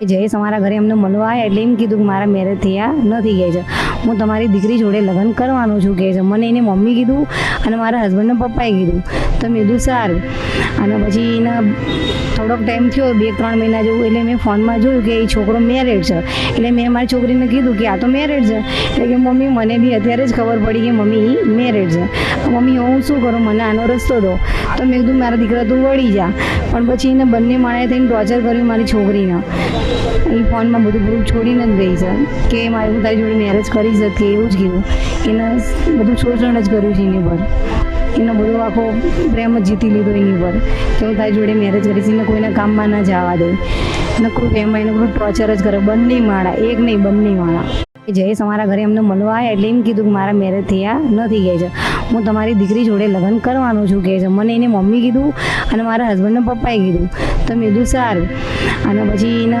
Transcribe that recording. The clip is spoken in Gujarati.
જયેશ અમારા ઘરે અમને મળવા આવ્યા એટલે એમ કીધું કે મારા મેરેજ થયા નથી કહે છે, હું તમારી દીકરી જોડે લગ્ન કરવાનું છું કહે છે. મને એની મમ્મી કીધું અને મારા હસબન્ડના પપ્પાએ કીધું. તો મેં કીધું સારું. અને પછી એને થોડોક ટાઈમ થયો, 2-3 મહિના જેવું, એટલે મેં ફોનમાં જોયું કે એ છોકરો મેરેડ છે. એટલે મેં મારી છોકરીને કીધું કે આ તો મેરેડ છે. એટલે કે મમ્મી મને બી અત્યારે જ ખબર પડી કે મમ્મી એ મેરેડ છે. મમ્મી હું શું કરું, મને આનો રસ્તો દો. તો મેં કીધું મારા દીકરા તું વળી જા. પણ પછી એને બંને માણસે થઈને ટોર્ચર કર્યું મારી છોકરીને. એ ફોનમાં બધું ગ્રુપ છોડીને જ ગઈ છે કે મારે હું તારી જોડે મેરેજ કરી શકીએ એવું જ કીધું. એને બધું શોષણ જ કર્યું છે એની પર. એનો બધો આખો પ્રેમ જ જીતી લીધો એની પર કે હું તારી જોડે મેરેજ કરીશ. એને કોઈના કામમાં ના જવા દે. નકરું પ્રેમમાં એને બધું ટોર્ચર જ કરે. બંને માળા, એક નહીં બંને માળા. જયેશ અમારા ઘરે અમને મળવા આવ્યા એટલે એમ કીધું કે મારા મેરેજ થયા નથી કહે છે, હું તમારી દીકરી જોડે લગ્ન કરવાનું છું કહે છે. મને એની મમ્મી કીધું અને મારા હસબન્ડના પપ્પાએ કીધું. તો મેં કીધું સારું. અને પછી એને